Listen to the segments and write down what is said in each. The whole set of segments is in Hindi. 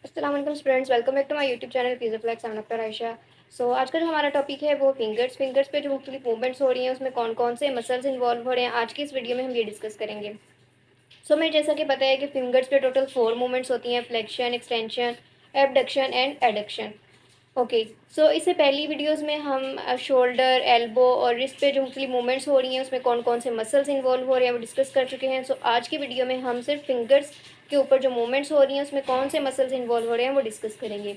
अस्सलाम वालेकुम students, welcome back to my YouTube channel Physioflex. I am doctor Ayesha. आज का जो हमारा टॉपिक है वो फिंगर्स पे जो मुख्तलिफ मूवमेंट्स हो रही हैं उसमें कौन कौन से मसल्स इन्वॉल्व हो रहे हैं, आज की इस वीडियो में हम ये डिस्कस करेंगे। हमें जैसा कि पता है कि फिंगर्स पे टोटल 4 मूवमेंट्स होती हैं: flexion, extension, abduction and adduction. Okay. इससे पहली वीडियोस में हम शोल्डर, एल्बो और रिस्ट पे जो मुख्तलिफ मूवमेंट्स हो रही हैं उसमें कौन कौन से मसल्स इन्वॉल्व हो रहे हैं वो डिस्कस कर चुके हैं। आज की वीडियो में हम सिर्फ फिंगर्स के ऊपर जो मूवमेंट्स हो रही हैं उसमें कौन से मसल्स इन्वॉल्व हो रहे हैं वो डिस्कस करेंगे।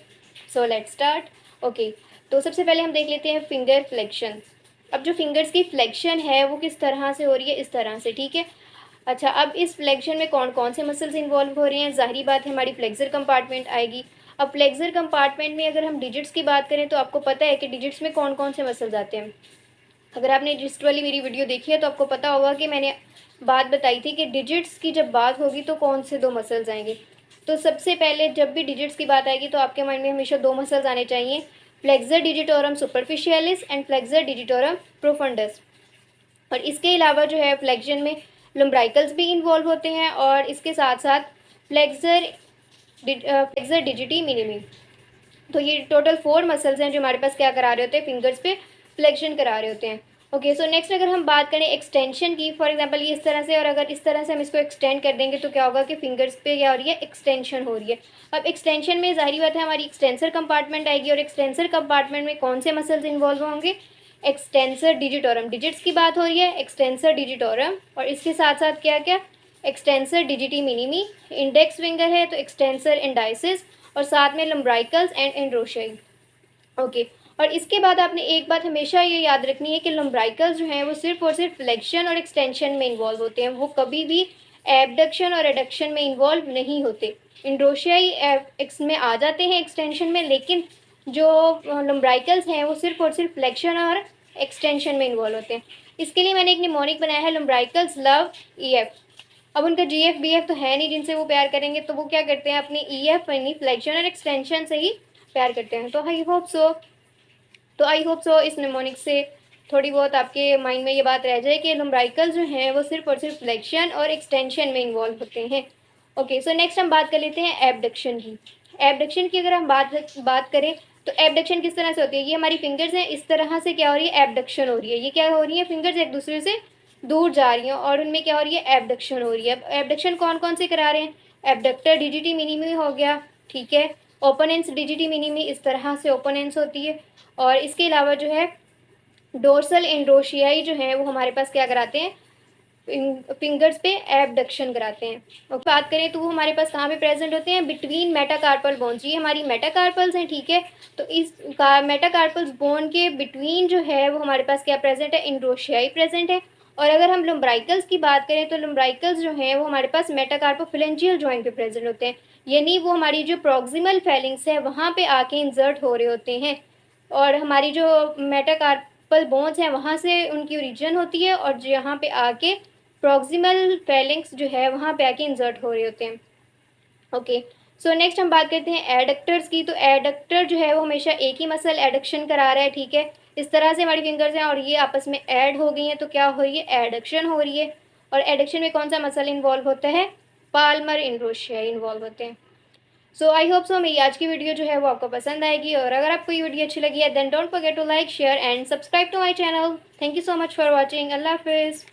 Let's start. ओके। तो सबसे पहले हम देख लेते हैं फिंगर फ्लेक्शन। अब जो फिंगर्स की फ्लेक्शन है वो किस तरह से हो रही है, इस तरह से, ठीक है। अच्छा, अब इस फ्लेक्शन में कौन कौन से मसल्स इन्वॉल्व हो रहे हैं, ज़ाहिरी बात है हमारी फ्लेक्सर कंपार्टमेंट आएगी। अब फ्लेक्सर कंपार्टमेंट में अगर हम डिजिट्स की बात करें तो आपको पता है कि डिजिट्स में कौन कौन से मसल्स आते हैं। अगर आपने डिजिट वाली मेरी वीडियो देखी है तो आपको पता होगा कि मैंने बात बताई थी कि डिजिट्स की जब बात होगी तो कौन से 2 मसल्स आएंगे। तो सबसे पहले जब भी डिजिट्स की बात आएगी तो आपके माइंड में हमेशा 2 मसल्स आने चाहिए: flexor digitorum superficialis and flexor digitorum profundis. और इसके अलावा जो है फ्लेक्शन में लम्ब्राइकल्स भी इन्वॉल्व होते हैं और इसके साथ साथ फ्लेक्सर फ्लेक्सर डिजिटी मिनिमी। तो ये टोटल 4 मसल्स हैं जो हमारे पास क्या करा रहे होते हैं, फिंगर्स पे फ्लेक्शन करा रहे होते हैं। ओके। नेक्स्ट अगर हम बात करें एक्सटेंशन की, फॉर एग्जांपल ये इस तरह से, और अगर इस तरह से हम इसको एक्सटेंड कर देंगे तो क्या होगा कि फिंगर्स पे क्या हो रही है, एक्सटेंशन हो रही है। अब एक्सटेंशन में जाहिर बात है हमारी एक्सटेंसर कंपार्टमेंट आएगी और एक्सटेंसर कंपार्टमेंट में कौन से मसल्स इन्वॉल्व होंगे, एक्सटेंसर डिजिटोरम, डिजिट्स की बात हो रही है, एक्सटेंसर डिजिटोरम, और इसके साथ साथ क्या क्या, एक्सटेंसर डिजिटी मिनिमी। इंडेक्स फिंगर है तो एक्सटेंसर इंडाइसिस, और साथ में लम्ब्राइकल्स एंड एंड्रोशियाई। ओके। और इसके बाद आपने एक बात हमेशा ये याद रखनी है कि लम्ब्राइकल्स जो हैं वो सिर्फ और सिर्फ फ्लेक्शन और एक्सटेंशन में इन्वॉल्व होते हैं, वो कभी भी एबडक्शन और एडक्शन में इन्वॉल्व नहीं होते। इंड्रोशियाई एक्स में आ जाते हैं एक्सटेंशन में, लेकिन जो लम्ब्राइकल्स हैं वो सिर्फ और सिर्फ फ्लेक्शन और एक्सटेंशन में इन्वॉल्व होते हैं। इसके लिए मैंने एक निमोनिक बनाया है, लम्ब्राइकल्स लव EF। अब उनका GF BF तो है नहीं जिनसे वो प्यार करेंगे, तो वो क्या करते हैं, अपनी EF यानी फ्लेक्शन और एक्सटेंशन से ही प्यार करते हैं। आई होप सो इस निमोनिक से थोड़ी बहुत आपके माइंड में ये बात रह जाए कि लम्ब्राइकल्स जो हैं वो सिर्फ और सिर्फ फ्लेक्शन और एक्सटेंशन में इन्वॉल्व होते हैं। ओके। नेक्स्ट हम बात कर लेते हैं एबडक्शन की। एबडक्शन की अगर हम बात करें तो एबडक्शन किस तरह से होती है, ये हमारी फिंगर्स हैं, इस तरह से क्या हो रही है, एबडक्शन हो रही है। ये क्या हो रही है, फिंगर्स एक दूसरे से दूर जा रही हैं और उनमें क्या हो रही है, एबडक्शन हो रही है। अब एबडक्शन कौन कौन से करा रहे हैं, एबडक्टर डिजिटी मिनिमी हो गया, ठीक है। ओपोनेंस डिजिटी मिनिमी, इस तरह से ओपोनेंस होती है। और इसके अलावा जो है डोर्सल एंड्रोशियाई जो है वो हमारे पास क्या कराते हैं, फिंगर्स पे एबडक्शन कराते हैं। और बात करें तो वो हमारे पास कहाँ पे प्रेजेंट होते हैं, बिटवीन मेटाकार्पल बोन्स। ये हमारी मेटाकार्पल्स हैं, ठीक है। तो इस मेटाकार्पल्स बोन के बिटवीन जो है वो हमारे पास क्या प्रेजेंट है, एंड्रोशियाई प्रेजेंट है। और अगर हम लम्ब्राइकल्स की बात करें तो लम्ब्राइकल्स जो हैं वो हमारे पास मेटाकार्पोफिलेंजियल जॉइंट पे प्रेजेंट होते हैं, यानी वो हमारी जो प्रॉक्सिमल फेलिंग्स है वहाँ पे आके इंसर्ट हो रहे होते हैं। और हमारी जो मेटाकार्पल बोन्स हैं वहाँ से उनकी ओरिजिन होती है और यहाँ पे आके प्रॉक्सिमल फेलिंग्स जो है वहाँ पे आके इंसर्ट हो रहे होते हैं। ओके। नेक्स्ट हम बात करते हैं एडक्टर्स की। तो एडक्टर जो है वो हमेशा एक ही मसल एडक्शन करा रहा है, ठीक है। इस तरह से हमारी फिंगर्स हैं और ये आपस में ऐड हो गई हैं तो क्या हो रही है, एडक्शन हो रही है। और एडक्शन में कौन सा मसल इन्वॉल्व होता है, पाल्मर इंड्रोशिया इन्वॉल्व होते हैं। आई होप सो मेरी आज की वीडियो जो है वो आपको पसंद आएगी, और अगर आपको ये वीडियो अच्छी लगी है then don't forget to like, share and subscribe to my channel. Thank you so much for watching. अल्लाह हाफिज़।